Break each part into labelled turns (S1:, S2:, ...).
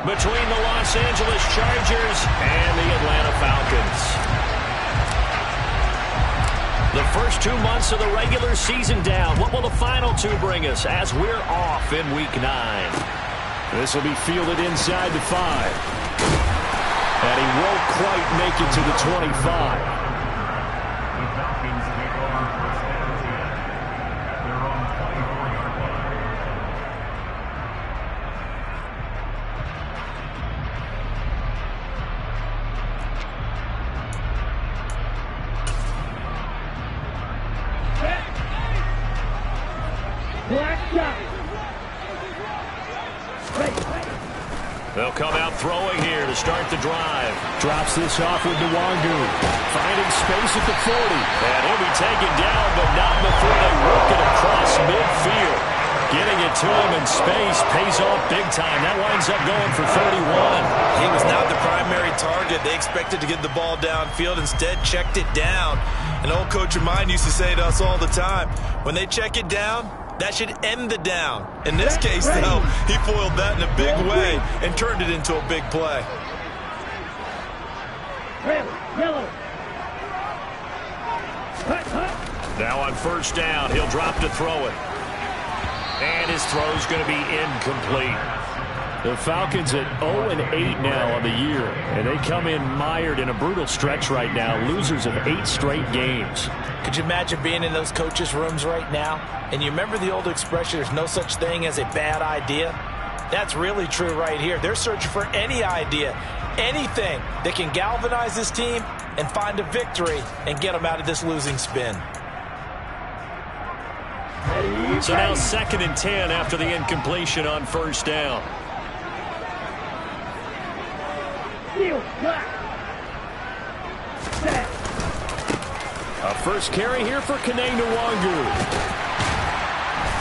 S1: between the Los Angeles Chargers and the Atlanta Falcons. The first 2 months of the regular season down. What will the final two bring us as we're off in Week 9?
S2: This will be fielded inside the 5. And he won't quite make it to the 25.
S1: They'll come out throwing here to start the drive.
S2: Drops this off with Nwangu. Finding space at the 40.
S1: And he'll be taken down, but not before they work it across midfield. Getting it to him in space pays off big time. That winds up going for 31.
S3: He was not the primary target. They expected to get the ball downfield. Instead, checked it down. An old coach of mine used to say to us all the time, when they check it down, that should end the down. In this case, though, he foiled that in a big way and turned it into a big play.
S1: Now on first down, he'll drop to throw it. And his throw's going to be incomplete.
S2: The Falcons at 0-8 now on the year, and they come in mired in a brutal stretch right now, losers of 8 straight games.
S3: Could you imagine being in those coaches' rooms right now? And you remember the old expression, there's no such thing as a bad idea? That's really true right here. They're searching for any idea, anything that can galvanize this team and find a victory and get them out of this losing spin.
S1: So now 2nd and 10 after the incompletion on first down.
S2: A first carry here for Nwangu.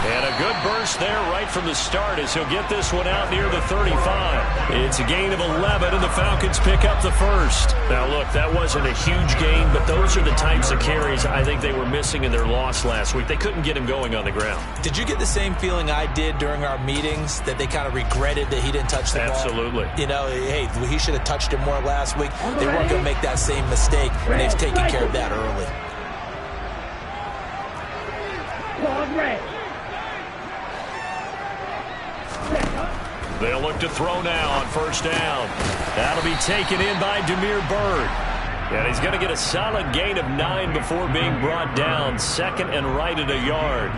S1: And a good burst there right from the start as he'll get this one out near the 35. It's a gain of 11, and the Falcons pick up the first. Now, look, that wasn't a huge gain, but those are the types of carries I think they were missing in their loss last week. They couldn't get him going on the ground.
S3: Did you get the same feeling I did during our meetings, that they kind of regretted that he didn't touch the ball?
S1: Absolutely.
S3: You know, hey, he should have touched him more last week. They weren't going to make that same mistake, and they've taken care of that early.
S1: They'll look to throw now on first down. That'll be taken in by Demir Bird. And he's going to get a solid gain of 9 before being brought down. 2nd and right at a yard.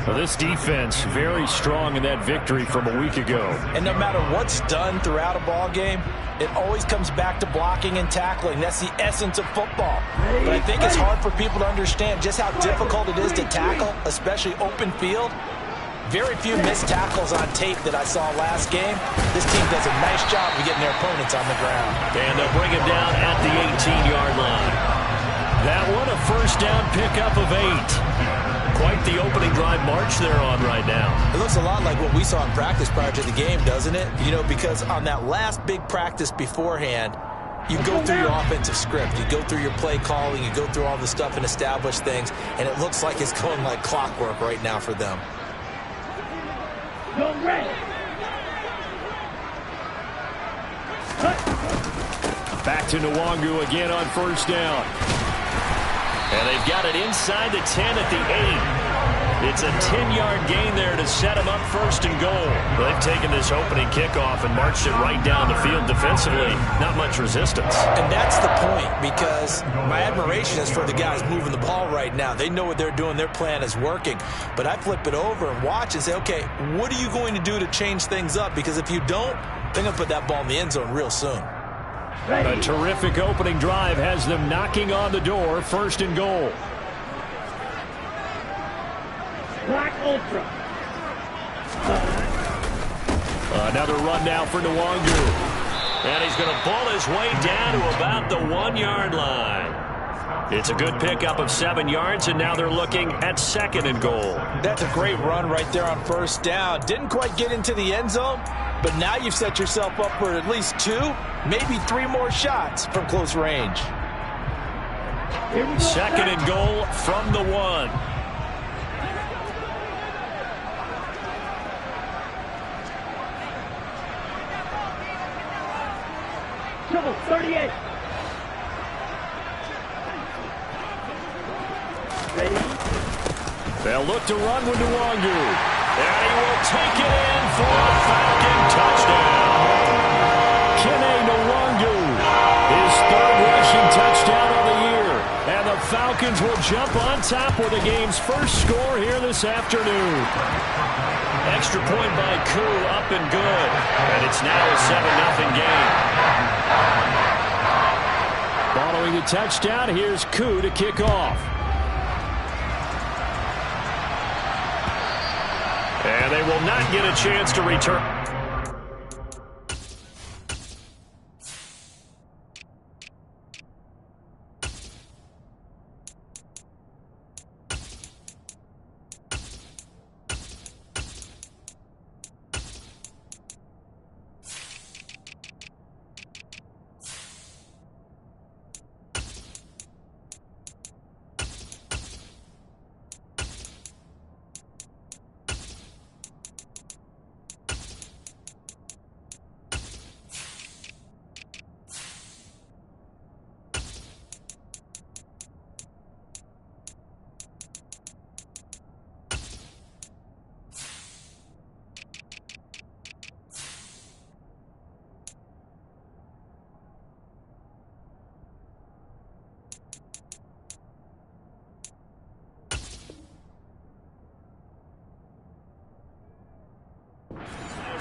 S2: Well, this defense very strong in that victory from a week ago.
S3: And no matter what's done throughout a ball game, it always comes back to blocking and tackling. That's the essence of football. But I think it's hard for people to understand just how difficult it is to tackle, especially open field. Very few missed tackles on tape that I saw last game. This team does a nice job of getting their opponents on the ground.
S1: And they'll bring him down at the 18-yard line. That one a first down pickup of 8. Quite the opening drive march they're on right now.
S3: It looks a lot like what we saw in practice prior to the game, doesn't it? You know, because on that last big practice beforehand, you go through your offensive script. You go through your play calling. You go through all the stuff and establish things. And it looks like it's going like clockwork right now for them.
S2: Back to Nwangu again on first down.
S1: And they've got it inside the 10 at the 8. It's a 10-yard gain there to set them up first and goal. They've taken this opening kickoff and marched it right down the field defensively. Not much resistance.
S3: And that's the point, because my admiration is for the guys moving the ball right now. They know what they're doing. Their plan is working. But I flip it over and watch and say, okay, what are you going to do to change things up? Because if you don't, they're going to put that ball in the end zone real soon.
S2: A terrific opening drive has them knocking on the door, first and goal.
S4: Black Ultra.
S2: Another run now for Nwangu.
S1: And he's going to pull his way down to about the 1-yard line. It's a good pickup of 7 yards, and now they're looking at 2nd and goal.
S3: That's a great run right there on first down. Didn't quite get into the end zone, but now you've set yourself up for at least 2, maybe 3 more shots from close range.
S1: 2nd and goal from the 1.
S4: Triple 38. Ready?
S2: They'll look to run with Nwangu. And he will take it in for a Falcon touchdown. Kene Nwangu, his third rushing touchdown of the year. And the Falcons will jump on top with the game's first score here this afternoon.
S1: Extra point by Koo, up and good. And it's now a 7-0 game.
S2: Following the touchdown, here's Koo to kick off.
S1: And they will not get a chance to return.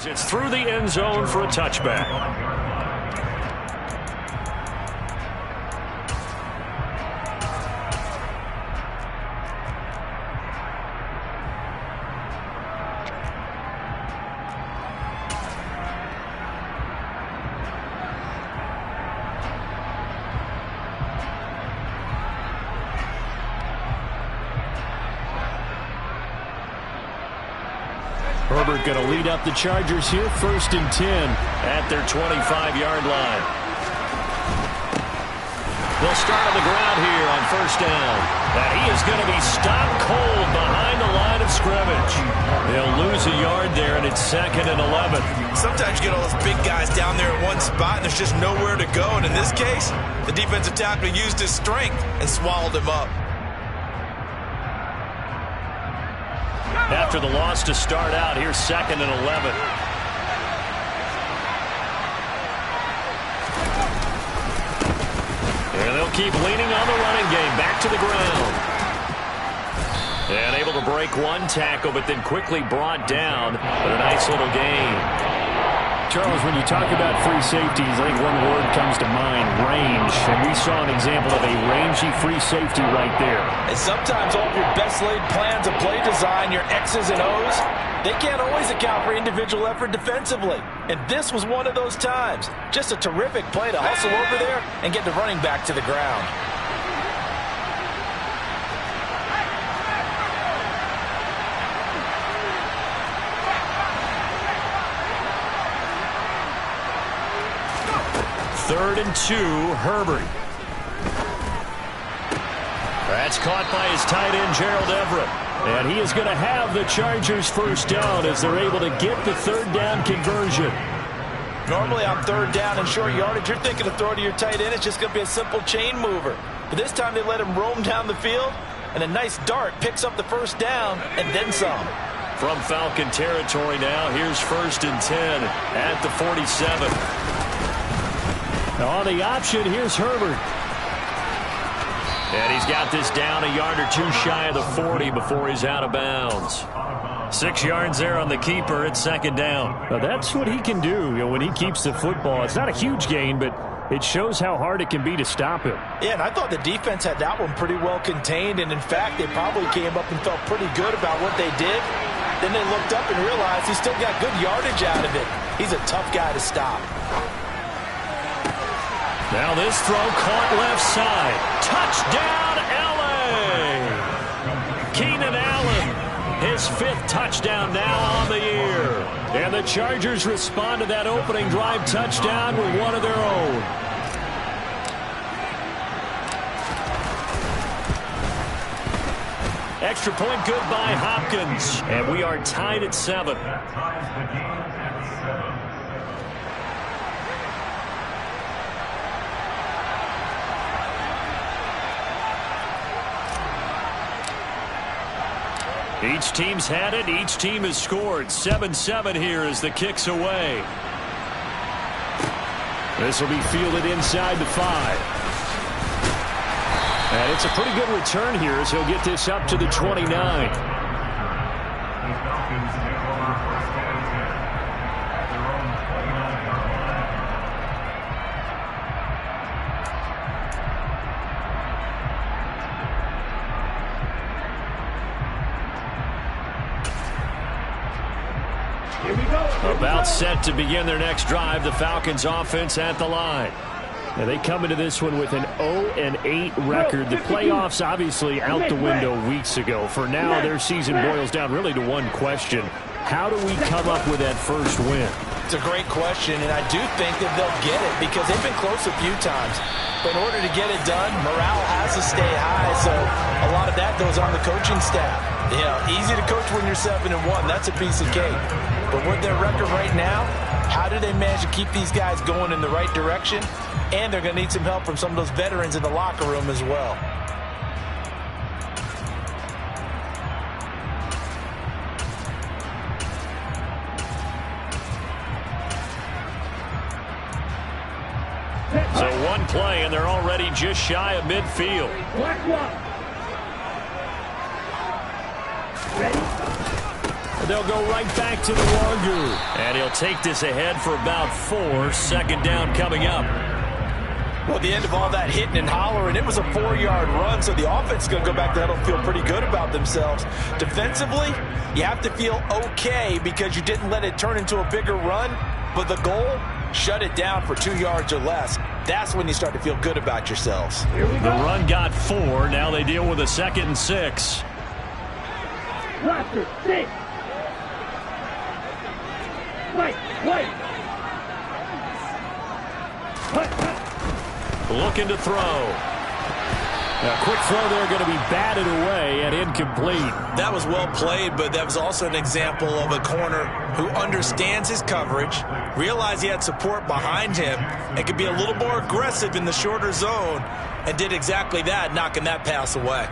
S1: It's through the end zone for a touchback.
S2: Herbert going to lead up the Chargers here, 1st and 10
S1: at their 25-yard line. They'll start on the ground here on 1st down. And he is going to be stopped cold behind the line of scrimmage. They'll lose a yard there, and it's 2nd and 11.
S3: Sometimes you get all those big guys down there in one spot, and there's just nowhere to go. And in this case, the defensive tackle used his strength and swallowed him up.
S1: After the loss to start out, here's 2nd and 11. And they'll keep leaning on the running game. Back to the ground. And able to break one tackle, but then quickly brought down. But a nice little gain.
S2: Charles, when you talk about free safeties, I think one word comes to mind, range. And we saw an example of a rangy free safety right there.
S3: And sometimes all of your best laid plans of play design, your X's and O's, they can't always account for individual effort defensively. And this was one of those times. Just a terrific play to hustle over there and get the running back to the ground.
S1: Third and 2, Herbert. That's caught by his tight end, Gerald Everett.
S2: And he is going to have the Chargers 1st down as they're able to get the 3rd down conversion.
S3: Normally on 3rd down and short yardage, you're thinking of throw to your tight end. It's just going to be a simple chain mover. But this time they let him roam down the field, and a nice dart picks up the 1st down and then some.
S1: From Falcon territory now, here's 1st and 10 at the 47.
S2: On the option, here's Herbert.
S1: And he's got this down a yard or two shy of the 40 before he's out of bounds. 6 yards there on the keeper at 2nd down.
S2: Now that's what he can do, when he keeps the football. It's not a huge gain, but it shows how hard it can be to stop him.
S3: Yeah, and I thought the defense had that one pretty well contained. And, in fact, they probably came up and felt pretty good about what they did. Then they looked up and realized he still got good yardage out of it. He's a tough guy to stop.
S1: Now this throw caught left side. Touchdown, L.A. Keenan Allen, his 5th touchdown now on the year. And the Chargers respond to that opening drive touchdown with one of their own. Extra point good by Hopkins. And we are tied at 7. Each team's had it. Each team has scored. 7-7 here as the kick's away. This will be fielded inside the 5. And it's a pretty good return here as he'll get this up to the 29. About set to begin their next drive, the Falcons offense at the line. Now they come into this one with an 0-8 record. The playoffs obviously out the window weeks ago. For now, their season boils down really to one question. How do we come up with that first win?
S3: It's a great question, and I do think that they'll get it because they've been close a few times. But in order to get it done, morale has to stay high, so a lot of that goes on the coaching staff. You know, easy to coach when you're 7-1. That's a piece of cake. But with their record right now, how do they manage to keep these guys going in the right direction? And they're going to need some help from some of those veterans in the locker room as well.
S1: So one play, and they're already just shy of midfield. They'll go right back to the Longo. And he'll take this ahead for about 4. Second down coming up.
S3: Well, at the end of all that hitting and hollering, it was a 4-yard run, so the offense is going to go back there and feel pretty good about themselves. Defensively, you have to feel okay because you didn't let it turn into a bigger run, but the goal, shut it down for 2 yards or less. That's when you start to feel good about yourselves.
S1: The run got 4. Now they deal with a 2nd and 6.
S4: Roster 6. White.
S1: Looking to throw. A quick throw there, going to be batted away and incomplete.
S3: That was well played, but that was also an example of a corner who understands his coverage, realized he had support behind him, and could be a little more aggressive in the shorter zone, and did exactly that, knocking that pass away.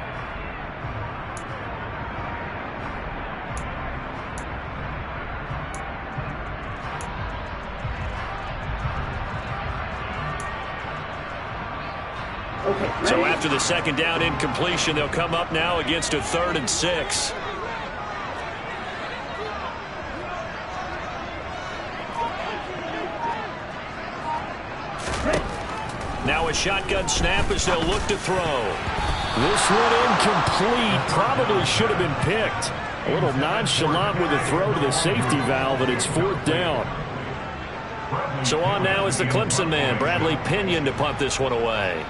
S1: So after the 2nd down incompletion, they'll come up now against a 3rd and 6. Now a shotgun snap as they'll look to throw. This one incomplete. Probably should have been picked. A little nonchalant with a throw to the safety valve, and it's 4th down. So on now is the Clemson man, Bradley Pinion, to punt this one away.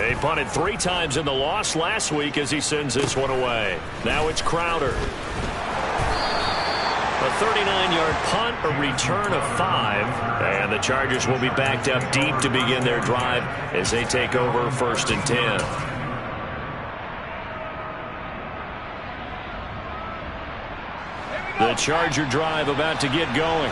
S1: He punted 3 times in the loss last week as he sends this one away. Now it's Crowder. A 39-yard punt, a return of 5. And the Chargers will be backed up deep to begin their drive as they take over 1st and 10. The Charger drive about to get going.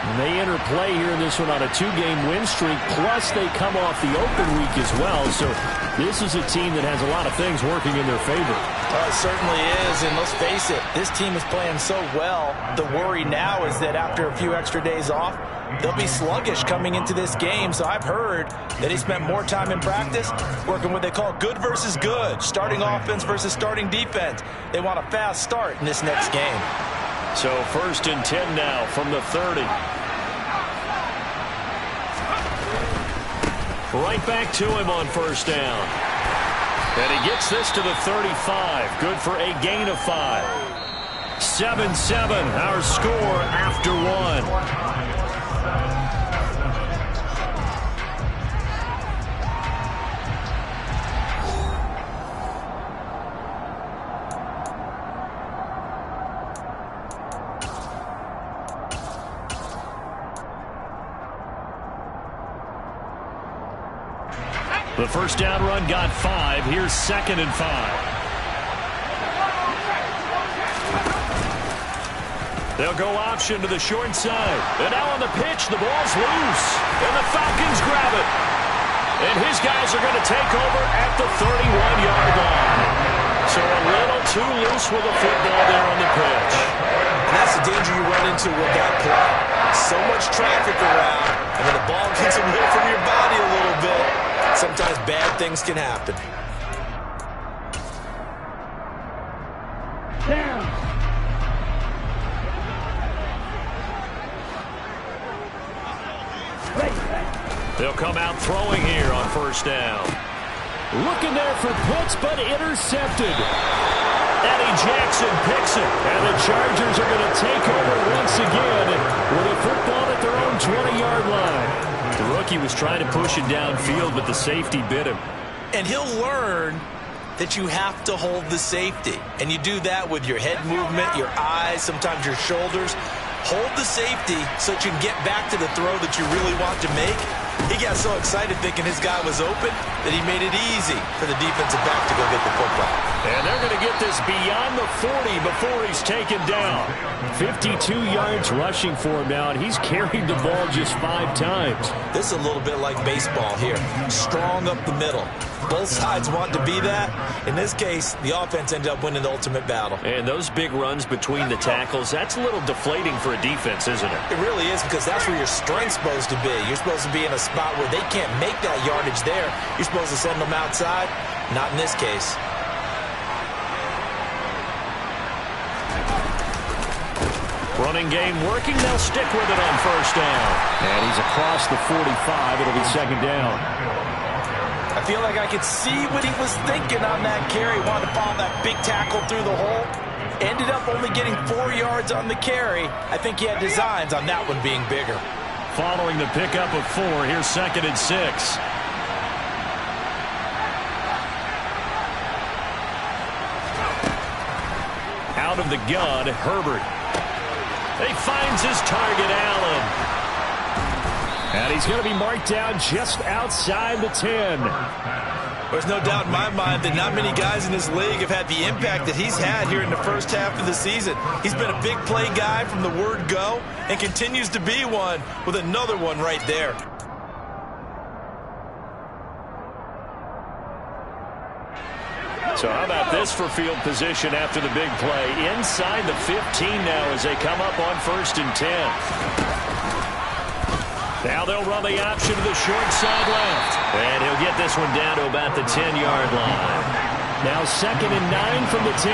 S1: And they enter play here in this one on a 2-game win streak, plus they come off the open week as well. So this is a team that has a lot of things working in their favor.
S3: It certainly is, and let's face it, this team is playing so well. The worry now is that after a few extra days off, they'll be sluggish coming into this game. So I've heard that he spent more time in practice working what they call good versus good, starting offense versus starting defense. They want a fast start in this next game.
S1: So 1st and 10 now from the 30. Right back to him on 1st down. And he gets this to the 35. Good for a gain of 5. 7-7, our score after 1. The 1st down run got 5. Here's 2nd and 5. They'll go option to the short side. And now on the pitch, the ball's loose. And the Falcons grab it. And his guys are going to take over at the 31-yard line. So a little too loose with the football there on the pitch.
S3: And that's the danger you run into with that play. So much traffic around, and when the ball gets away from your body a little bit, sometimes bad things can happen.
S4: Down.
S1: They'll come out throwing here on first down.
S2: Looking there for Pitts, but intercepted.
S1: Eddie Jackson picks it.
S2: And the Chargers are going to take over once again with a football at their own 20-yard line.
S1: The rookie was trying to push it downfield, but the safety bit him.
S3: And he'll learn that you have to hold the safety. And you do that with your head movement, your eyes, sometimes your shoulders. Hold the safety so that you can get back to the throw that you really want to make. He got so excited thinking his guy was open that he made it easy for the defensive back to go get the football.
S1: And they're going to get this beyond the 40 before he's taken down.
S2: 52 yards rushing for him now, and he's carried the ball just 5 times.
S3: This is a little bit like baseball here. Strong up the middle. Both sides want to be that. In this case, the offense ended up winning the ultimate battle.
S1: And those big runs between the tackles, that's a little deflating for a defense, isn't it?
S3: It really is, because that's where your strength's supposed to be. You're supposed to be in a spot where they can't make that yardage there. You're supposed to send them outside. Not in this case.
S1: Running game working. They'll stick with it on first down.
S2: And he's across the 45. It'll be second down.
S3: I feel like I could see what he was thinking on that carry. Wanted to follow that big tackle through the hole. Ended up only getting 4 yards on the carry. I think he had designs on that one being bigger.
S1: Following the pickup of 4, here's 2nd and 6. Out of the gun, Herbert. He finds his target, Allen.
S2: And he's going to be marked down just outside the 10.
S3: There's no doubt in my mind that not many guys in this league have had the impact that he's had here in the first half of the season. He's been a big play guy from the word go and continues to be one with another one right there.
S1: So how about this for field position after the big play? Inside the 15 now as they come up on 1st and 10. Now they'll run the option to the short side left. And he'll get this one down to about the 10-yard line.
S2: Now 2nd and 9 from the 10.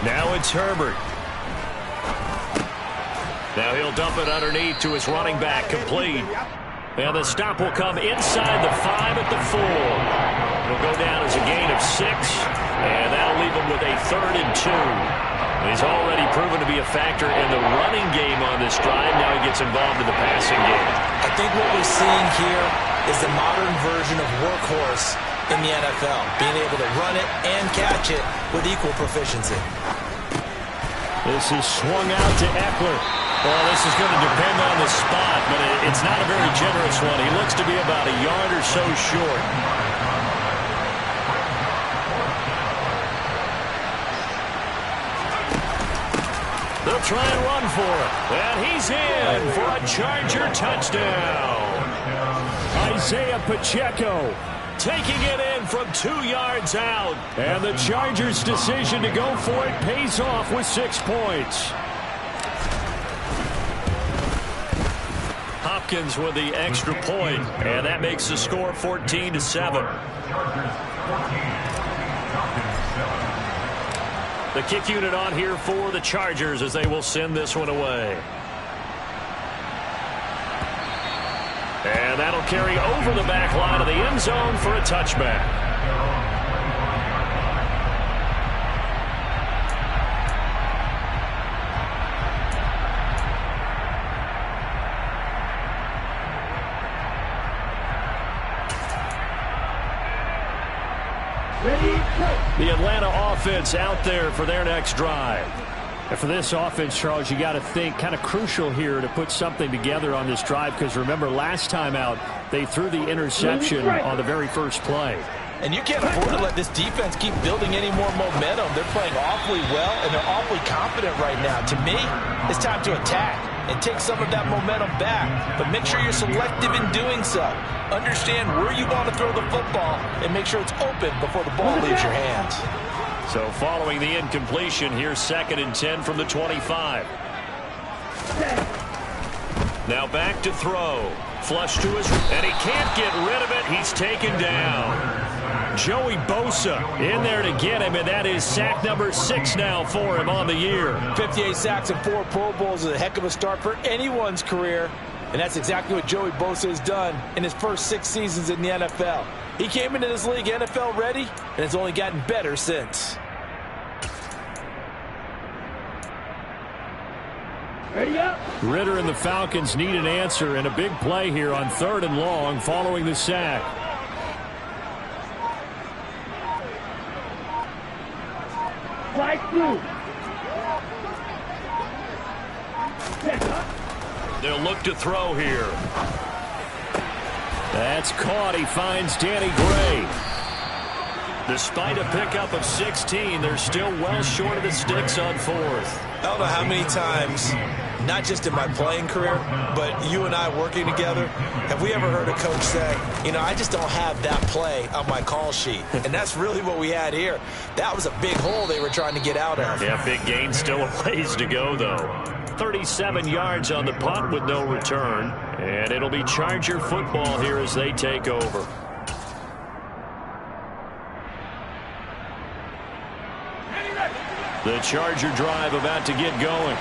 S1: Now it's Herbert. Now he'll dump it underneath to his running back, complete. And the stop will come inside the 5 at the 4. It'll go down as a gain of 6, and that'll leave him with a 3rd and 2. He's already proven to be a factor in the running game on this drive. Now he gets involved in the passing game.
S3: I think what we're seeing here is the modern version of workhorse in the NFL, being able to run it and catch it with equal proficiency.
S2: This is swung out to Eckler.
S1: Well, this is going to depend on the spot, but it's not a very generous one. He looks to be about a yard or so short. They'll try and run for it. And he's in for a Charger touchdown.
S2: Isaiah Pacheco
S1: taking it in from 2 yards out.
S2: And the Chargers' decision to go for it pays off with 6 points.
S1: Hopkins with the extra point, and that makes the score 14-7. The kick unit on here for the Chargers as they will send this one away. And that'll carry over the back line of the end zone for a touchback. The Atlanta offense out there for their next drive.
S2: And for this offense, Charles, you got to think kind of crucial here to put something together on this drive, because remember last time out they threw the interception on the very first play.
S3: And you can't afford to let this defense keep building any more momentum. They're playing awfully well, and they're awfully confident right now. To me, it's time to attack and take some of that momentum back. But make sure you're selective in doing so. Understand where you want to throw the football and make sure it's open before the ball leaves your hands.
S1: So following the incompletion, here's 2nd and 10 from the 25. Now back to throw. Flush to his, and he can't get rid of it. He's taken down. Joey Bosa in there to get him, and that is sack number 6 now for him on the year.
S3: 58 sacks and 4 Pro Bowls is a heck of a start for anyone's career, and that's exactly what Joey Bosa has done in his first 6 seasons in the NFL. He came into this league NFL ready, and has only gotten better since.
S4: Ready up.
S1: Ritter and the Falcons need an answer, and a big play here on 3rd and long following the sack.
S4: Fly through.
S1: They'll look to throw here. That's caught. He finds Danny Gray. Despite a pickup of 16, they're still well short of the sticks on 4th.
S3: I don't know how many times, not just in my playing career, but you and I working together, have we ever heard a coach say, you know, I just don't have that play on my call sheet. And that's really what we had here. That was a big hole they were trying to get out of.
S1: Yeah, big gain, still a ways to go, though. 37 yards on the punt with no return. And it'll be Charger football here as they take over. The Charger drive about to get going.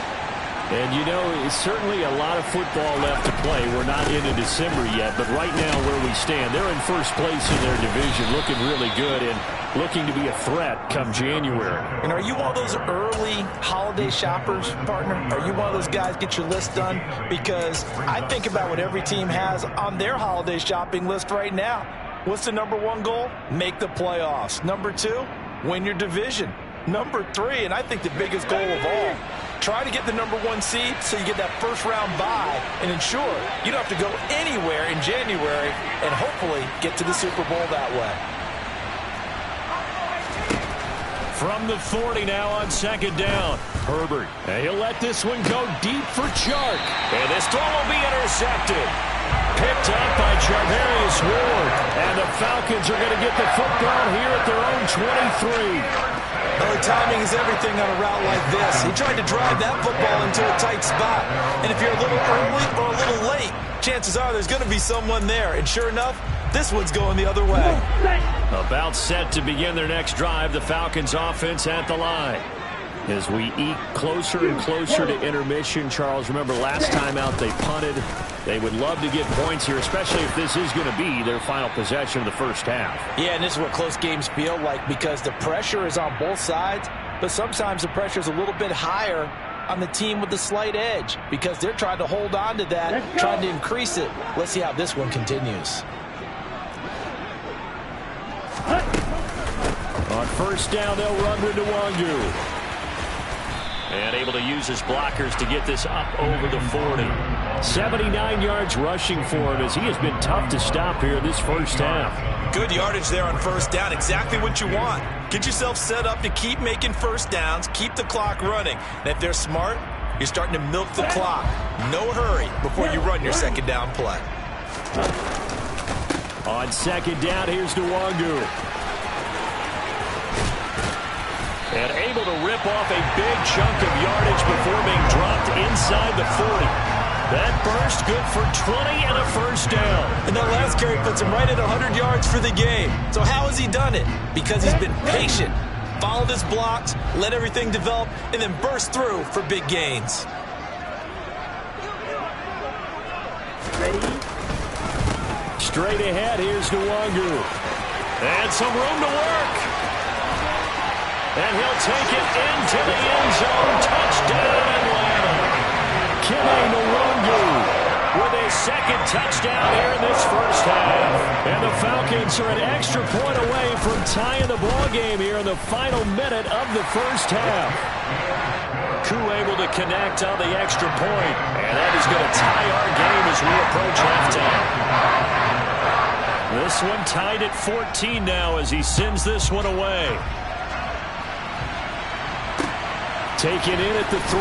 S1: And, you know, it's certainly a lot of football left to play. We're not into December yet, but right now where we stand, they're in first place in their division, looking really good and looking to be a threat come January.
S3: And are you one of those early holiday shoppers, partner? Are you one of those guys get your list done? Because I think about what every team has on their holiday shopping list right now. What's the number 1 goal? Make the playoffs. Number 2, win your division. Number 3, and I think the biggest goal of all, try to get the number 1 seed so you get that first-round bye and ensure you don't have to go anywhere in January and hopefully get to the Super Bowl that way.
S1: From the 40 now on 2nd down. Herbert, and he'll let this one go deep for Chark. And this throw will be intercepted. Picked up by Charvarius Ward. And the Falcons are going to get the football here at their own 23.
S3: Well, timing is everything on a route like this. He tried to drive that football into a tight spot. And if you're a little early or a little late, chances are there's going to be someone there. And sure enough, this one's going the other way.
S1: About set to begin their next drive, the Falcons offense at the line. As we eke closer and closer to intermission, Charles, remember last time out they punted. They would love to get points here, especially if this is going to be their final possession of the first half.
S3: Yeah, and this is what close games feel like because the pressure is on both sides, but sometimes the pressure is a little bit higher on the team with the slight edge because they're trying to hold on to that, trying to increase it. Let's see how this one continues.
S1: On first down, they'll run with Nwangu. And able to use his blockers to get this up over the 40. 79 yards rushing for him as he has been tough to stop here this first half.
S3: Good yardage there on first down. Exactly what you want. Get yourself set up to keep making first downs, keep the clock running. And if they're smart, you're starting to milk the clock. No hurry before you run your second down play.
S1: On second down, here's Nwangu. And able to rip off a big chunk of yardage before being dropped inside the 40. That burst good for 20 and a first down.
S3: And that last carry puts him right at 100 yards for the game. So how has he done it? Because he's been patient, followed his blocks, let everything develop, and then burst through for big gains.
S1: Straight ahead, here's Nwangu. And some room to work. And he'll take it into the end zone. Touchdown, Atlanta. Kene Nwangu with a second touchdown here in this first half. And the Falcons are an extra point away from tying the ball game here in the final minute of the first half. Koo able to connect on the extra point. And that is going to tie our game as we approach halftime. This one tied at 14 now as he sends this one away. Taken in at the 3.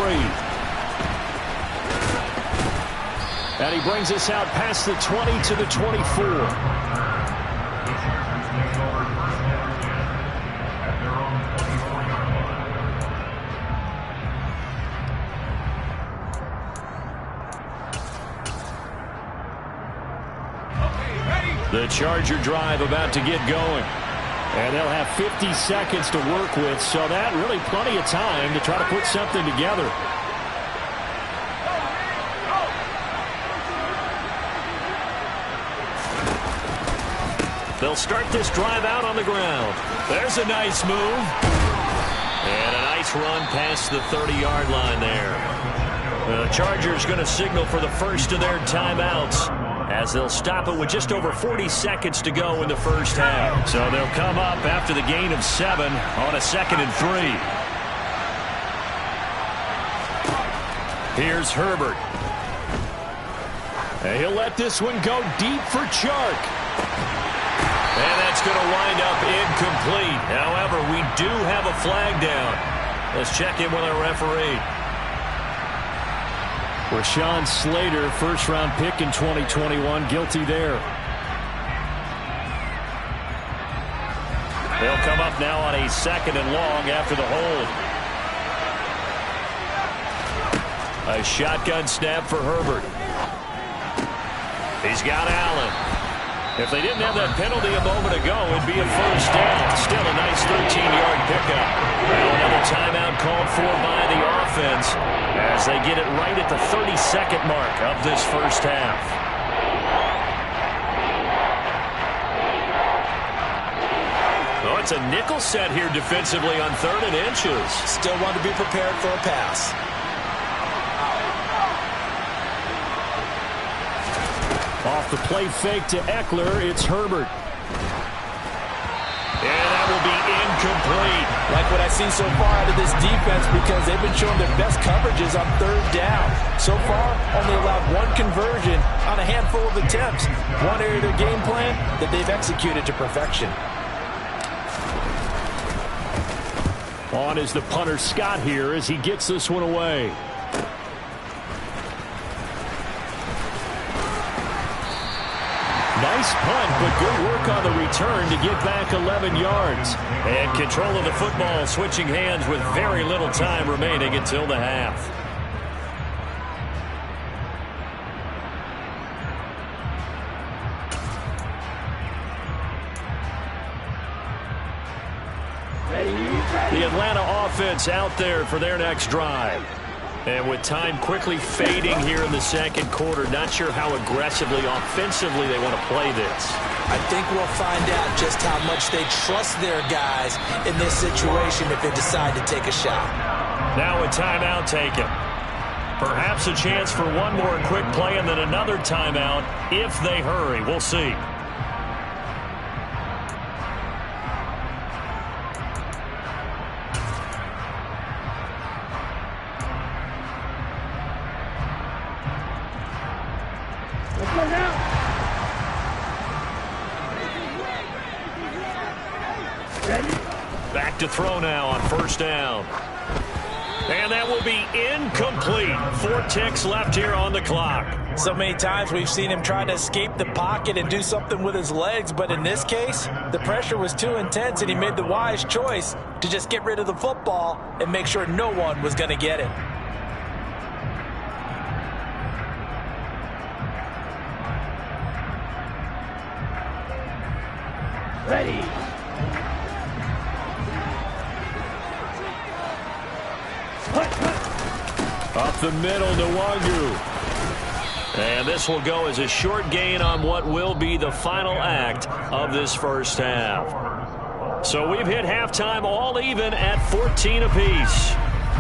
S1: And he brings us out past the 20 to the 24. The Charger drive about to get going. And they'll have 50 seconds to work with, so that really plenty of time to try to put something together. They'll start this drive out on the ground. There's a nice move. And a nice run past the 30-yard line there. The Chargers going to signal for the first of their timeouts, as they'll stop it with just over 40 seconds to go in the first half. So they'll come up after the gain of 7 on a 2nd and 3. Here's Herbert. And he'll let this one go deep for Chark. And that's going to wind up incomplete. However, we do have a flag down. Let's check in with our referee. Rashawn Slater, first-round pick in 2021, guilty there. They'll come up now on a 2nd and long after the hold. A shotgun snap for Herbert. He's got Allen. If they didn't have that penalty a moment ago, it'd be a first down. Still a nice 13-yard pickup. Now another timeout called for by the offense as they get it right at the 30-second mark of this first half. Oh, it's a nickel set here defensively on 3rd and inches.
S3: Still want to be prepared for a pass.
S1: Off the play fake to Eckler, it's Herbert. And that will be incomplete.
S3: Like what I've seen so far out of this defense, because they've been showing their best coverages on 3rd down. So far, only allowed 1 conversion on a handful of attempts. One area of their game plan that they've executed to perfection.
S1: On is the punter Scott here as he gets this one away. Nice punt, but good work on the return to get back 11 yards. And control of the football switching hands with very little time remaining until the half. The Atlanta offense out there for their next drive. And with time quickly fading here in the 2nd quarter, not sure how aggressively, offensively they want to play this.
S3: I think we'll find out just how much they trust their guys in this situation if they decide to take a shot.
S1: Now a timeout taken. Perhaps a chance for one more quick play and then another timeout if they hurry. We'll see. Back to throw now on 1st down. And that will be incomplete. 4 ticks left here on the clock.
S3: So many times we've seen him try to escape the pocket and do something with his legs, but in this case, the pressure was too intense and he made the wise choice to just get rid of the football and make sure no one was going to get it.
S4: Ready.
S1: Up the middle, Nwangu. And this will go as a short gain on what will be the final act of this first half. So we've hit halftime all even at 14 apiece.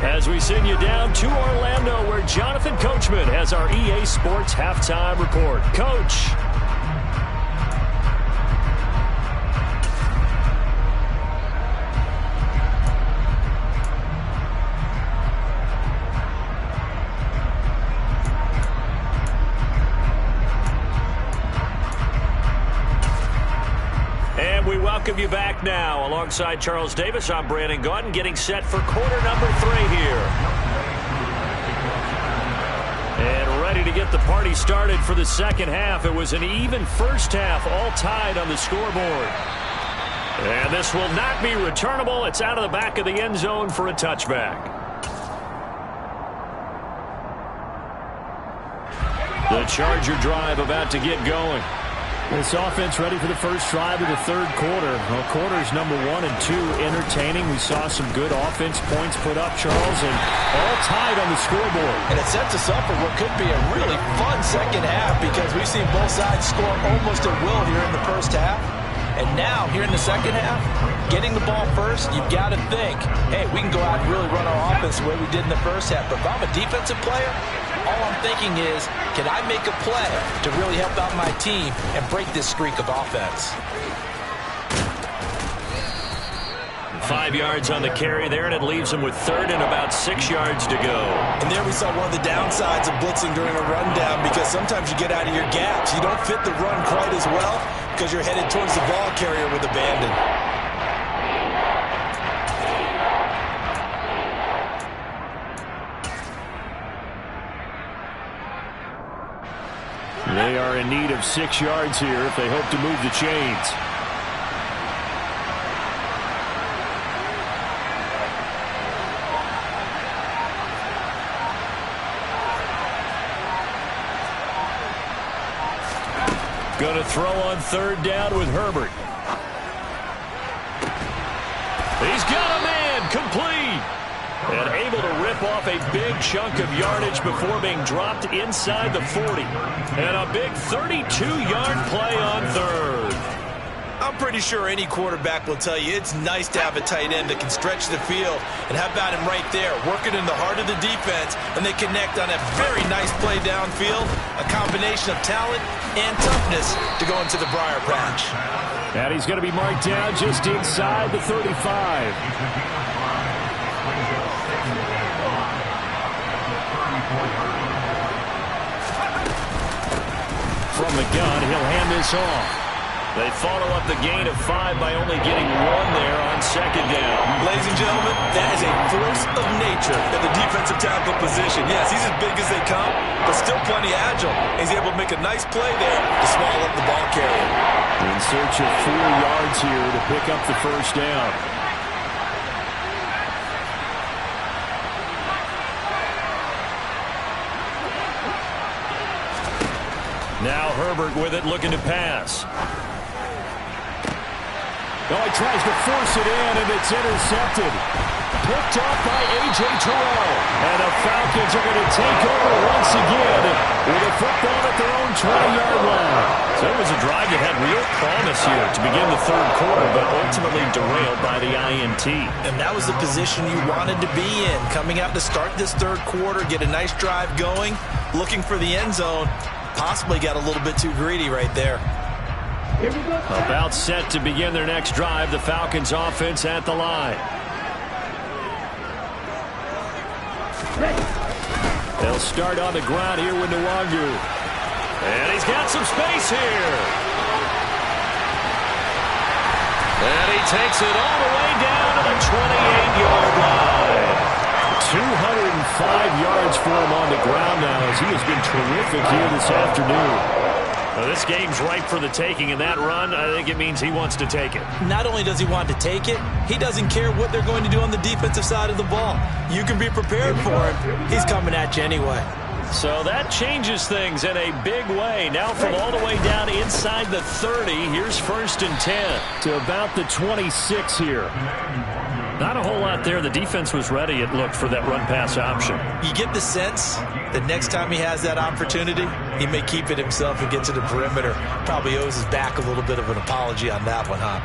S1: As we send you down to Orlando, where Jonathan Coachman has our EA Sports halftime report. Coach. And we welcome you back now. Alongside Charles Davis, I'm Brandon Gaudin, getting set for quarter number 3 here. And ready to get the party started for the second half. It was an even first half, all tied on the scoreboard. And this will not be returnable. It's out of the back of the end zone for a touchback. The Charger drive about to get going.
S2: This offense ready for the first drive of the third quarter. Well, quarters number 1 and 2 entertaining. We saw some good offense points put up, Charles, and all tied on the scoreboard.
S3: And it sets us up for what could be a really fun second half because we've seen both sides score almost at will here in the first half. And now, here in the second half, getting the ball first, you've got to think, hey, we can go out and really run our offense the way we did in the first half. But if I'm a defensive player, all I'm thinking is, can I make a play to really help out my team and break this streak of offense?
S1: 5 yards on the carry there, and it leaves him with third and about 6 yards to go.
S3: And there we saw one of the downsides of blitzing during a rundown because sometimes you get out of your gaps. You don't fit the run quite as well because you're headed towards the ball carrier with abandon.
S2: They are in need of 6 yards here if they hope to move the chains.
S1: Going to throw on third down with Herbert. He's got a man, complete. And able to rip off a big chunk of yardage before being dropped inside the 40. And a big 32-yard play on third.
S3: I'm pretty sure any quarterback will tell you it's nice to have a tight end that can stretch the field. And how about him right there, working in the heart of the defense, and they connect on a very nice play downfield, a combination of talent and toughness to go into the briar patch.
S2: And he's going to be marked down just inside the 35.
S1: From the gun, he'll hand this off. They follow up the gain of 5 by only getting 1 there on second down.
S3: Ladies and gentlemen, that is a force of nature at the defensive tackle position. Yes, he's as big as they come, but still plenty agile. He's able to make a nice play there to swallow up the ball carrier.
S2: In search of 4 yards here to pick up the first down.
S1: Now Herbert with it, looking to pass.
S2: Oh, he tries to force it in, and it's intercepted. Picked off by A.J. Terrell.
S1: And the Falcons are going to take over once again with a football at their own 20-yard line. So it was a drive that had real promise here to begin the third quarter, but ultimately derailed by the INT.
S3: And that was the position you wanted to be in. Coming out to start this third quarter, get a nice drive going, looking for the end zone. Possibly got a little bit too greedy right there.
S1: About set to begin their next drive, the Falcons offense at the line. They'll start on the ground here with Nwangu. And he's got some space here. And he takes it all the way down to the 28-yard line.
S2: 205 yards for him on the ground now as he has been terrific here this afternoon.
S1: Well, this game's ripe for the taking, and that run, I think it means he wants to take it.
S3: Not only does he want to take it, he doesn't care what they're going to do on the defensive side of the ball. You can be prepared for him. He's coming at you anyway.
S1: So that changes things in a big way. Now from all the way down inside the 30, here's 1st and 10.
S2: To about the 26 here.
S1: Not a whole lot there. The defense was ready, it looked, for that run-pass option.
S3: You get the sense that next time he has that opportunity, he may keep it himself and get to the perimeter. Probably owes his back a little bit of an apology on that one, huh?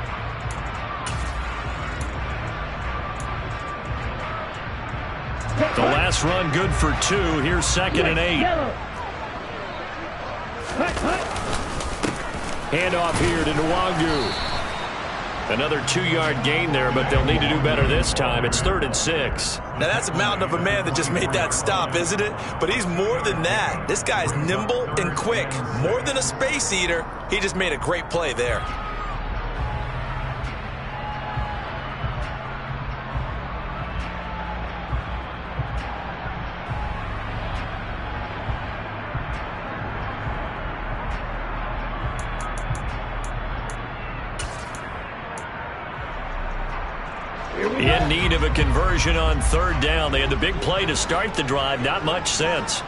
S1: The last run good for 2. Here's 2nd and 8. Handoff here to Nwangu. Another 2-yard gain there, but they'll need to do better this time. It's 3rd and 6.
S3: Now, that's a mountain of a man that just made that stop, isn't it? But he's more than that. This guy's nimble and quick. More than a space eater. He just made a great play there.
S1: In need of a conversion on third down. They had the big play to start the drive. Not much sense.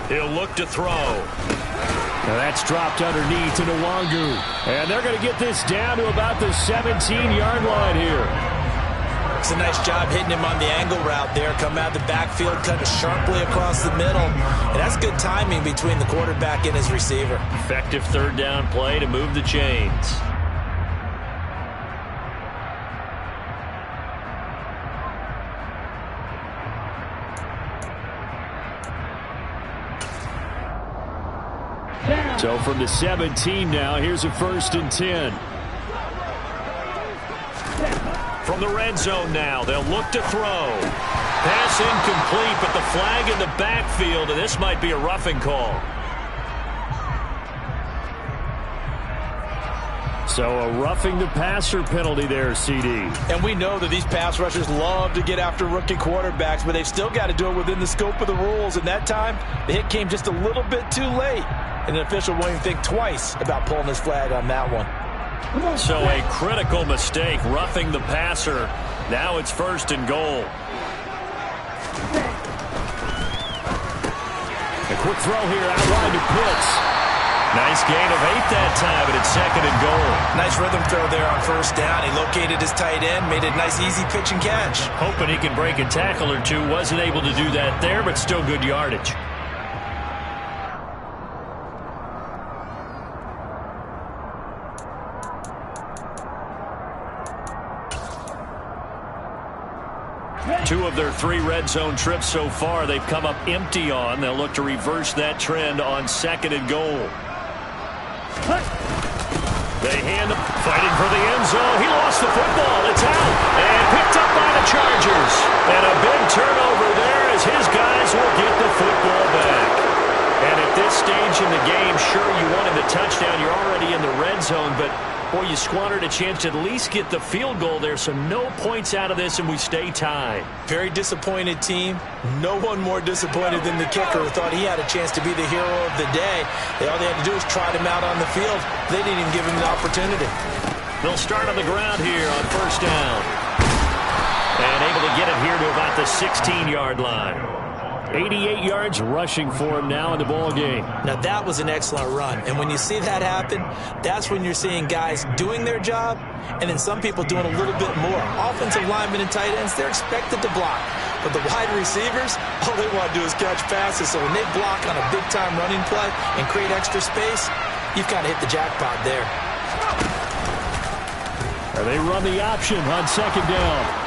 S1: He'll look to throw.
S2: Now that's dropped underneath to Nwangu. And they're going to get this down to about the 17-yard line here.
S3: It's a nice job hitting him on the angle route there. Come out of the backfield, cut it sharply across the middle. And that's good timing between the quarterback and his receiver.
S1: Effective third down play to move the chains.
S2: So from the 17 now, here's a 1st and 10.
S1: From the red zone now, they'll look to throw. Pass incomplete, but the flag in the backfield, and this might be a roughing call.
S2: So a roughing the passer penalty there, CD.
S3: And we know that these pass rushers love to get after rookie quarterbacks, but they've still got to do it within the scope of the rules. And that time, the hit came just a little bit too late. And an official won't even think twice about pulling his flag on that one.
S1: So a critical mistake, roughing the passer. Now it's 1st and goal.
S2: A quick throw here out wide to Pitts.
S1: Nice gain of 8 that time, but it's 2nd and goal.
S3: Nice rhythm throw there on 1st down. He located his tight end, made a nice easy pitch and catch.
S1: Hoping he can break a tackle or two. Wasn't able to do that there, but still good yardage. Two of their 3 red zone trips so far, they've come up empty on. They'll look to reverse that trend on 2nd and goal. They hand him, fighting for the end zone. He lost the football. It's out. And picked up by the Chargers. And a big turnover there as his guys will get the football back. And at this stage in the game, sure, you wanted the touchdown. You're already in the red zone, but boy, you squandered a chance to at least get the field goal there, so no points out of this, and we stay tied.
S3: Very disappointed team. No one more disappointed than the kicker, who thought he had a chance to be the hero of the day. All they had to do was trot him out on the field. They didn't even give him the opportunity.
S1: They'll start on the ground here on 1st down. And able to get it here to about the 16-yard line.
S2: 88 yards rushing for him now in the ball game.
S3: Now that was an excellent run, and when you see that happen, that's when you're seeing guys doing their job, and then some people doing a little bit more. Offensive linemen and tight ends, they're expected to block, but the wide receivers, all they want to do is catch passes. So when they block on a big-time running play and create extra space, you've kind of hit the jackpot there.
S2: And they run the option on 2nd down.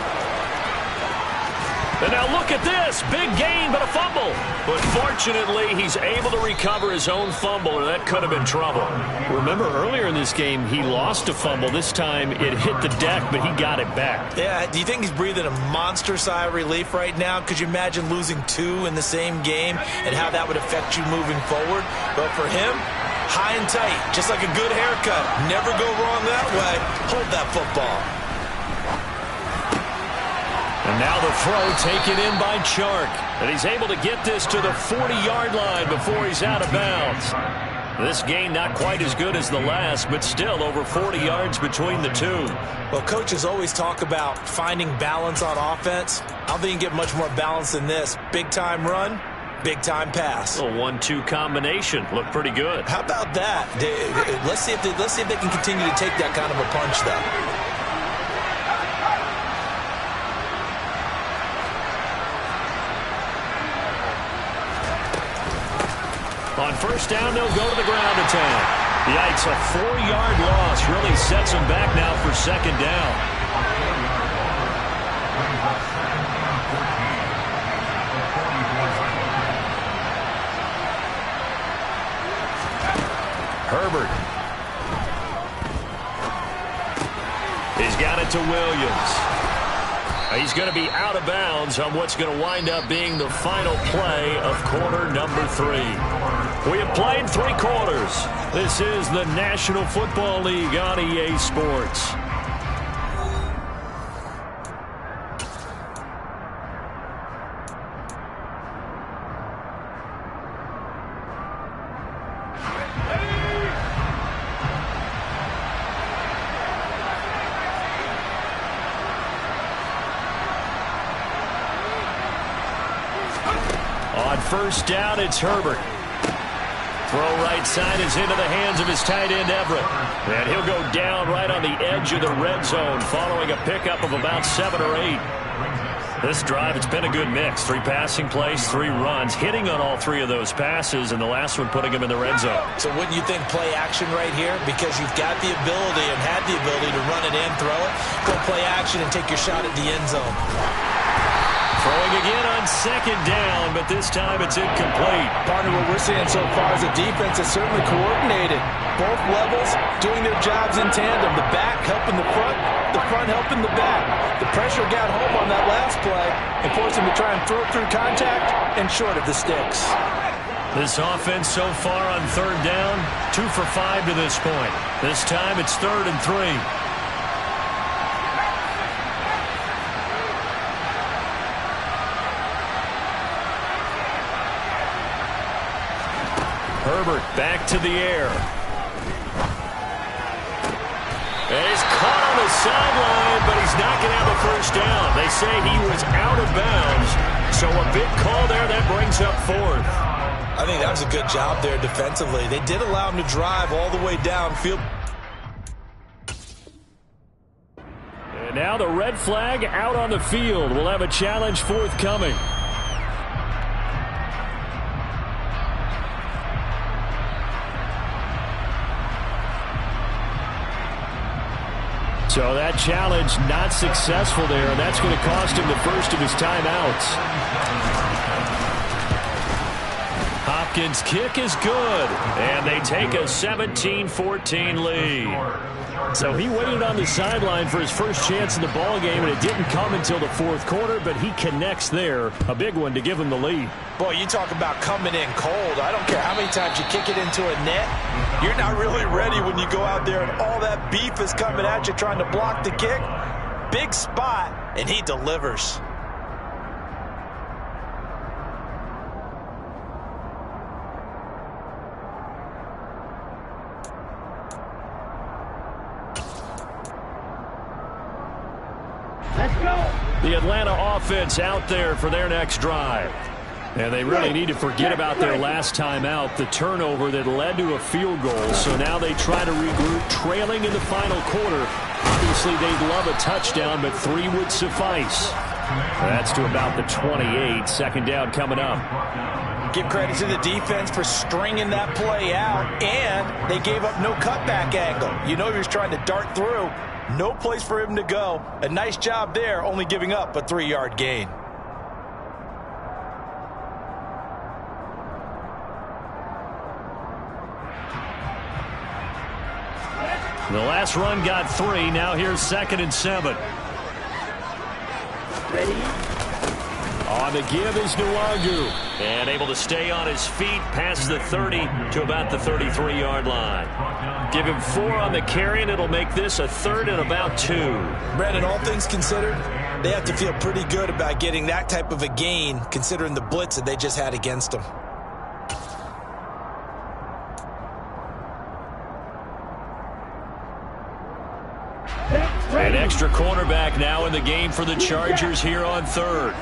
S1: And now look at this. Big gain, but a fumble. But fortunately, he's able to recover his own fumble, or that could have been trouble.
S2: Remember, earlier in this game, he lost a fumble. This time, it hit the deck, but he got it back.
S3: Yeah, do you think he's breathing a monster sigh of relief right now? Could you imagine losing 2 in the same game and how that would affect you moving forward? But for him, high and tight, just like a good haircut. Never go wrong that way. Hold that football.
S1: And now the throw taken in by Chark. And he's able to get this to the 40-yard line before he's out of bounds. This gain not quite as good as the last, but still over 40 yards between the two.
S3: Well, coaches always talk about finding balance on offense. I don't think you can get much more balance than this. Big-time run, big-time pass.
S1: A 1-2 combination. Looked pretty good.
S3: How about that? Let's see if they can continue to take that kind of a punch, though.
S1: On 1st down, they'll go to the ground attack. Yikes, a 4-yard loss really sets them back now for 2nd down. Herbert. He's got it to Williams. He's going to be out of bounds on what's going to wind up being the final play of quarter number 3. We have played 3 quarters. This is the National Football League on EA Sports. first down. It's Herbert. Throw right side is into the hands of his tight end, Everett. And he'll go down right on the edge of the red zone following a pickup of about 7 or 8. This drive, it's been a good mix. 3 passing plays, 3 runs, hitting on all 3 of those passes, and the last one putting him in the red zone.
S3: So wouldn't you think play action right here? Because you've got the ability and had the ability to run it in, throw it, go play action and take your shot at the end zone.
S1: Throwing again on second down, but this time it's incomplete.
S3: Partner, what we're seeing so far is the defense is certainly coordinated. Both levels doing their jobs in tandem. The back helping the front helping the back. The pressure got home on that last play and forced him to try and throw through contact and short of the sticks.
S1: This offense so far on third down, 2 for 5 to this point. This time it's 3rd and 3. Herbert back to the air. And he's caught on the sideline, but he's not going to have a first down. They say he was out of bounds, so a big call there. That brings up 4th.
S3: I think that was a good job there defensively. They did allow him to drive all the way downfield.
S1: And now the red flag out on the field. We'll have a challenge forthcoming. So that challenge not successful there, and that's going to cost him the first of his timeouts. Hopkins' kick is good, and they take a 17-14 lead. So he waited on the sideline for his first chance in the ballgame, and it didn't come until the 4th quarter, but he connects there. A big one to give him the lead.
S3: Boy, you talk about coming in cold. I don't care how many times you kick it into a net. You're not really ready when you go out there and all that beef is coming at you trying to block the kick. Big spot, and he delivers.
S4: Let's go.
S1: The Atlanta offense out there for their next drive. And they really need to forget about their last time out, the turnover that led to a field goal. So now they try to regroup, trailing in the final quarter. Obviously, they'd love a touchdown, but 3 would suffice. That's to about the 28. Second down coming up.
S3: Give credit to the defense for stringing that play out, and they gave up no cutback angle. You know he was trying to dart through. No place for him to go. A nice job there, only giving up a 3-yard gain.
S1: The last run got 3. Now here's 2nd and 7.
S4: Ready?
S1: On the give is Nwangu. And able to stay on his feet past the 30 to about the 33-yard line. Give him 4 on the carry, and it'll make this a 3rd and about 2.
S3: Brandon, all things considered, they have to feel pretty good about getting that type of a gain, considering the blitz that they just had against them.
S1: An extra cornerback now in the game for the Chargers here on 3rd.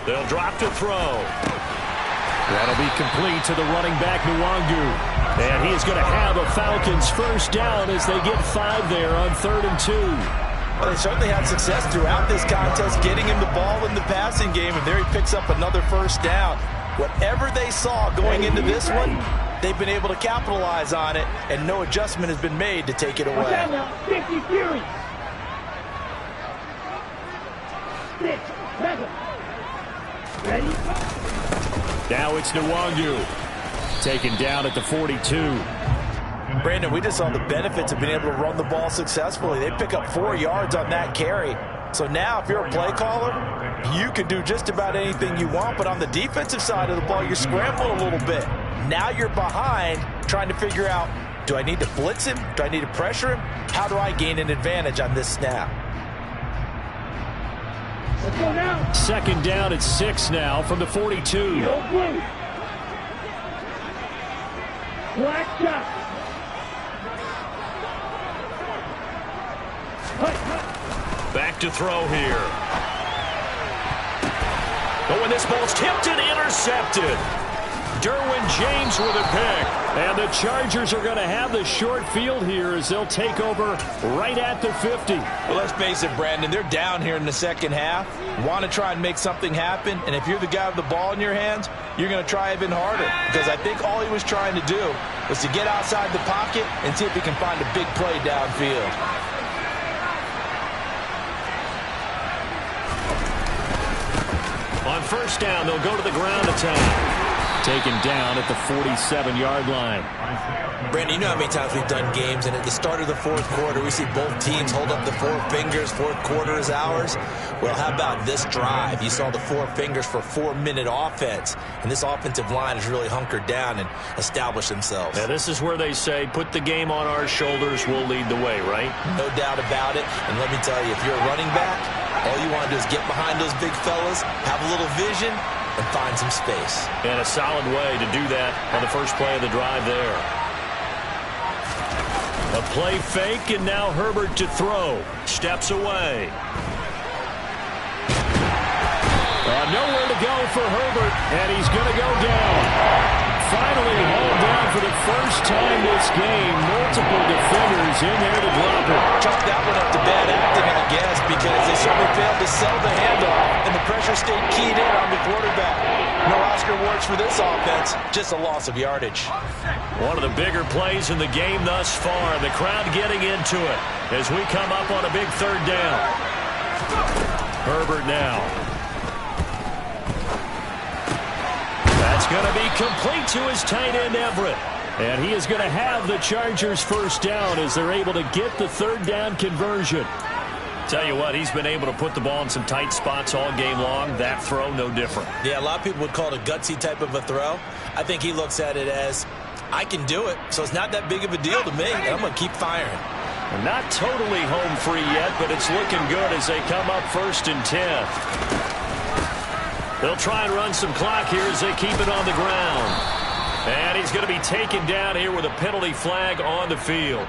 S1: They'll drop to throw. That'll be complete to the running back, Nwangu. And he is going to have a Falcons first down as they get 5 there on 3rd and 2.
S3: Well, they certainly had success throughout this contest, getting him the ball in the passing game, and there he picks up another first down. Whatever they saw going into this one, they've been able to capitalize on it, and no adjustment has been made to take it away.
S4: 50 Fury. 6, 7. Ready?
S1: Now it's Nwangu. Taken down at the 42.
S3: Brandon, we just saw the benefits of being able to run the ball successfully. They pick up 4 yards on that carry. So now if you're a play caller, you can do just about anything you want. But on the defensive side of the ball, you're scrambling a little bit. Now you're behind trying to figure out, do I need to blitz him? Do I need to pressure him? How do I gain an advantage on this snap?
S4: Let's go now.
S1: 2nd down at 6 now from the 42.
S4: Go blue. Black shot.
S1: back to throw here. But when this ball's tipped and intercepted. Derwin James with a pick. And the Chargers are going to have the short field here as they'll take over right at the 50.
S3: Well, let's face it, Brandon. They're down here in the second half. Want to try and make something happen. And if you're the guy with the ball in your hands, you're going to try even harder. Because I think all he was trying to do was to get outside the pocket and see if he can find a big play downfield.
S1: On first down, they'll go to the ground attack. Taken down at the 47-yard line.
S3: Brandon, you know how many times we've done games, and at the start of the fourth quarter, we see both teams hold up the four fingers. Fourth quarter is ours. Well, how about this drive? You saw the four fingers for 4-minute offense, and this offensive line has really hunkered down and established themselves.
S1: Now, this is where they say, put the game on our shoulders, we'll lead the way, right?
S3: No doubt about it. And let me tell you, if you're a running back, all you want to do is get behind those big fellas, have a little vision, and find some space.
S1: And a solid way to do that on the first play of the drive there. A play fake, and now Herbert to throw. Steps away. Nowhere to go for Herbert, and he's going to go down. Finally hauled down for the first time this game. Multiple defenders in there to drop it.
S3: Chalk that one up to bad acting, I guess, because they certainly failed to sell the handoff, and the pressure stayed keyed in on the quarterback. No Oscar awards for this offense, just a loss of yardage.
S1: One of the bigger plays in the game thus far. The crowd getting into it as we come up on a big third down. Herbert now. That's going to be complete to his tight end, Everett. And he is going to have the Chargers first down as they're able to get the third down conversion. Tell you what, he's been able to put the ball in some tight spots all game long. That throw, no different.
S3: Yeah, a lot of people would call it a gutsy type of a throw. I think he looks at it as, I can do it, so it's not that big of a deal to me, and I'm going to keep firing.
S1: Not totally home free yet, but it's looking good as they come up 1st and 10. They'll try and run some clock here as they keep it on the ground. And he's going to be taken down here with a penalty flag on the field.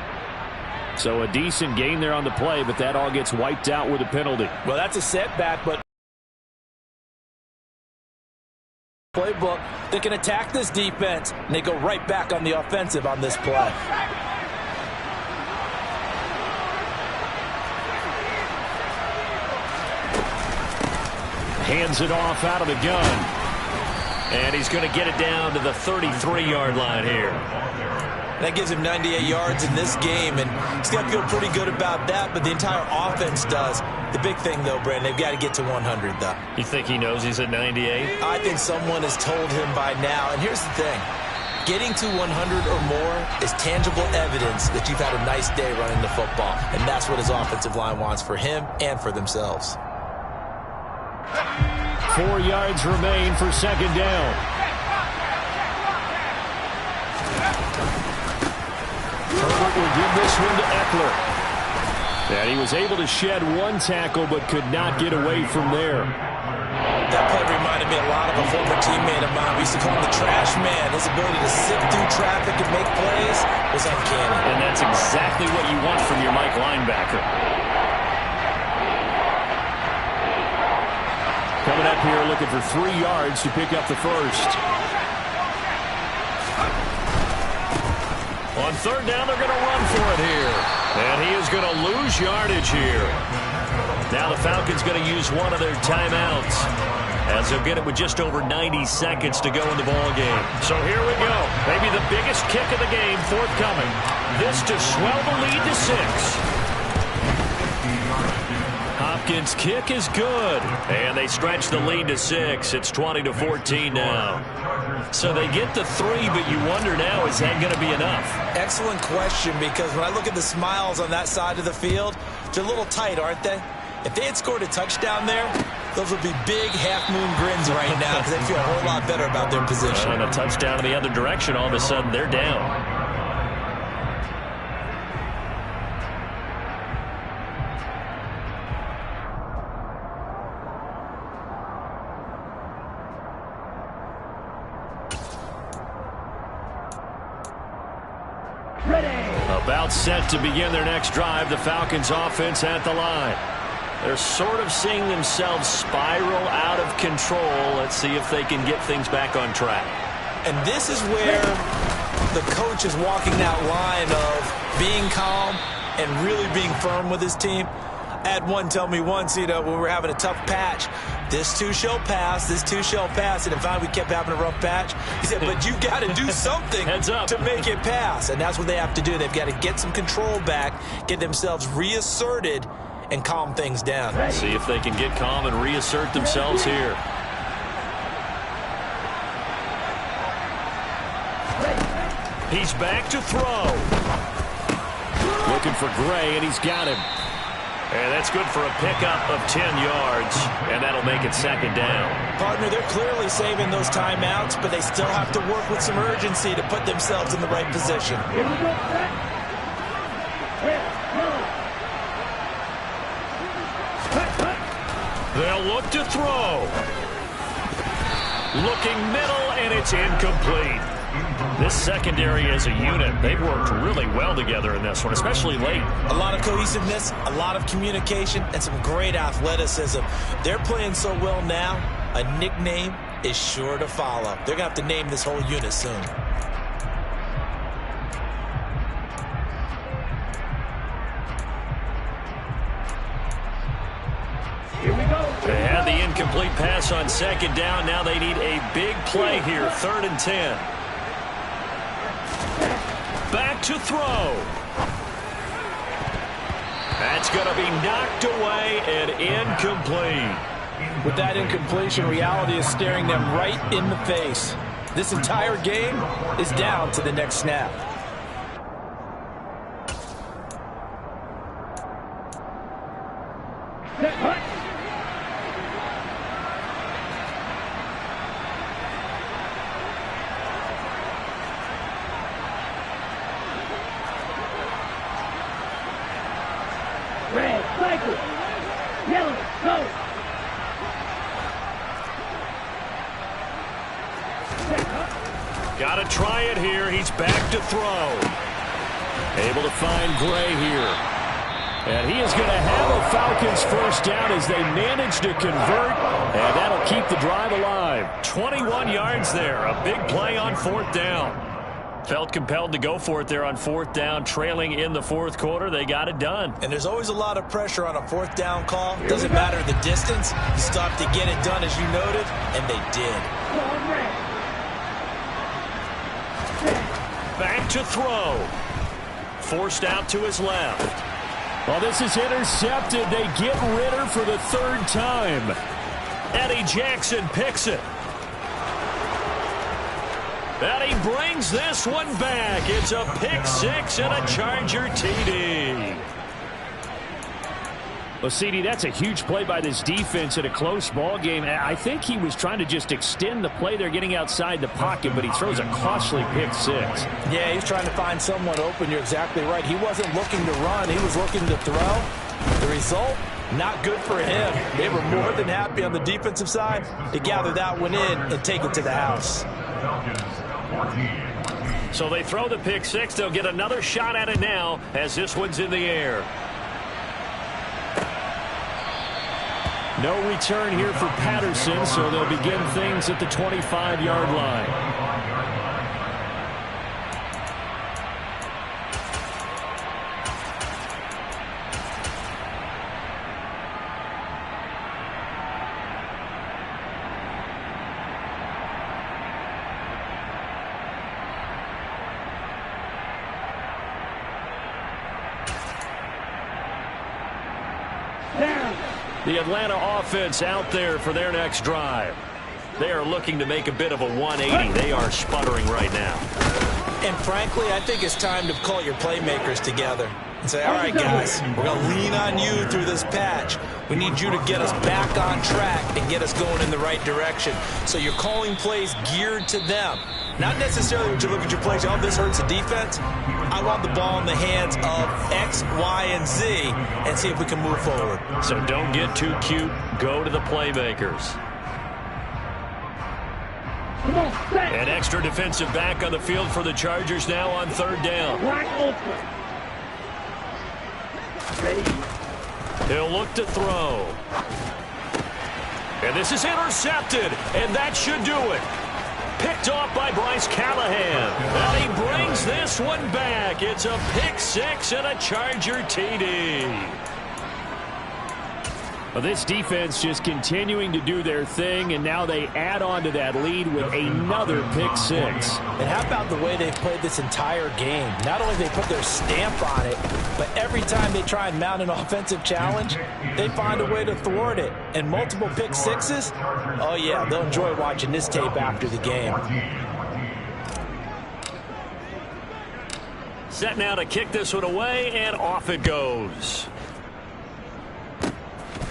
S1: So a decent gain there on the play, but that all gets wiped out with a penalty.
S3: Well, that's a setback, but playbook, they can attack this defense, and they go right back on the offensive on this play.
S1: Hands it off out of the gun. And he's going to get it down to the 33-yard line here.
S3: That gives him 98 yards in this game, and he's got to feel pretty good about that, but the entire offense does. The big thing, though, Brandon, they've got to get to 100, though.
S1: You think he knows he's at 98?
S3: I think someone has told him by now, and here's the thing. Getting to 100 or more is tangible evidence that you've had a nice day running the football, and that's what his offensive line wants for him and for themselves.
S1: 4 yards remain for second down. Herbert will give this one to Eckler. And he was able to shed one tackle but could not get away from there.
S3: That play reminded me a lot of a former teammate of mine. We used to call him the trash man. His ability to sift through traffic and make plays was uncanny.
S1: And that's exactly what you want from your Mike linebacker. Coming up here looking for 3 yards to pick up the first. On third down, they're going to run for it here. And he is going to lose yardage here. Now the Falcons going to use one of their timeouts as they'll get it with just over 90 seconds to go in the ball game. So here we go. Maybe the biggest kick of the game forthcoming. This to swell the lead to 6. Hopkins' kick is good. And they stretch the lead to 6. It's 20-14 now. So they get the 3, but you wonder now, is that going to be enough?
S3: Excellent question, because when I look at the smiles on that side of the field, they're a little tight, aren't they? If they had scored a touchdown there, those would be big half-moon grins right now because they feel a whole lot better about their position.
S1: And a touchdown in the other direction, all of a sudden they're down. About set to begin their next drive. The Falcons offense at the line. They're sort of seeing themselves spiral out of control. Let's see if they can get things back on track.
S3: And this is where the coach is walking that line of being calm and really being firm with his team. I had one tell me once, when we were having a tough patch, this too shall pass, this too shall pass. And in fact, we kept having a rough patch. He said, but you got to do something to make it pass. And that's what they have to do. They've got to get some control back, get themselves reasserted, and calm things down.
S1: See if they can get calm and reassert themselves here. He's back to throw. Looking for Gray, and he's got him. And that's good for a pickup of 10 yards, and that'll make it second down.
S3: Partner, they're clearly saving those timeouts, but they still have to work with some urgency to put themselves in the right position.
S4: Here we go.
S1: They'll look to throw. Looking middle, and it's incomplete. This secondary as a unit, they've worked really well together in this one, especially late.
S3: A lot of cohesiveness, a lot of communication, and some great athleticism. They're playing so well now, a nickname is sure to follow. They're going to have to name this whole unit soon.
S4: Here we go.
S1: They had the incomplete pass on second down. Now they need a big play here, 3rd and 10. Back to throw. That's going to be knocked away and incomplete.
S3: With that incompletion, reality is staring them right in the face. This entire game is down to the next snap.
S4: Red, cycle. Yellow, go.
S1: Got to try it here. He's back to throw. Able to find Gray here. And he is going to have a Falcons first down as they manage to convert. And that'll keep the drive alive. 21 yards there. A big play on 4th down. Felt compelled to go for it there on 4th down, trailing in the 4th quarter. They got it done.
S3: And there's always a lot of pressure on a 4th down call. Doesn't matter the distance. You still have to get it done, as you noted, and they did.
S1: Back to throw. Forced out to his left. Well, this is intercepted. They get Ritter for the 3rd time. Eddie Jackson picks it. And he brings this one back. It's a pick 6 and a Charger TD. Well, CD, that's a huge play by this defense in a close ball game. I think he was trying to just extend the play. They're getting outside the pocket, but he throws a costly pick 6.
S3: Yeah, he's trying to find someone open. You're exactly right. He wasn't looking to run. He was looking to throw. The result, not good for him. They were more than happy on the defensive side to gather that one in and take it to the house.
S1: So they throw the pick 6. They'll get another shot at it now as this one's in the air. No return here for Patterson, so they'll begin things at the 25-yard line. The Atlanta offense out there for their next drive. They are looking to make a bit of a 180. They are sputtering right now.
S3: And frankly, I think it's time to call your playmakers together and say, all right, guys, we're going to lean on you through this patch. We need you to get us back on track and get us going in the right direction. So you're calling plays geared to them. Not necessarily when you look at your plays, oh, this hurts the defense. I want the ball in the hands of X, Y, and Z and see if we can move forward.
S1: So don't get too cute. Go to the playmakers. An extra defensive back on the field for the Chargers now on 3rd down.
S4: Black open. Ready.
S1: He'll look to throw. And this is intercepted, and that should do it. Picked off by Bryce Callahan. And he brings this one back. It's a pick six and a Charger TD.
S2: Well, this defense just continuing to do their thing, and now they add on to that lead with another pick six.
S3: And how about the way they've played this entire game? Not only they put their stamp on it, but every time they try and mount an offensive challenge, they find a way to thwart it. And multiple pick sixes? Oh, yeah, they'll enjoy watching this tape after the game.
S1: Set now to kick this one away, and off it goes.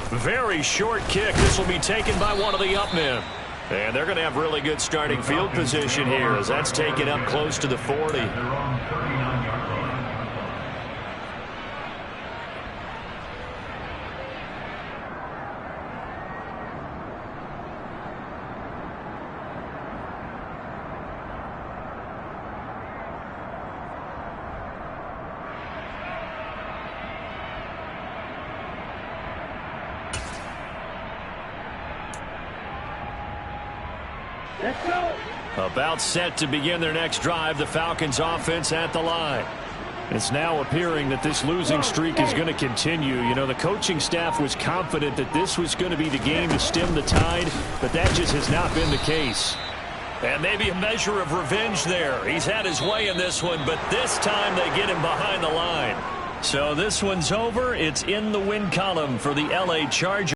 S1: Very short kick. This will be taken by one of the up men. And they're going to have really good starting field position here as that's taken up close to the 40.
S4: Let's go.
S1: About set to begin their next drive, the Falcons offense at the line. It's now appearing that this losing streak is going to continue. You know, the coaching staff was confident that this was going to be the game to stem the tide, but that just has not been the case. And maybe a measure of revenge there. He's had his way in this one, but this time they get him behind the line. So this one's over. It's in the win column for the LA Chargers.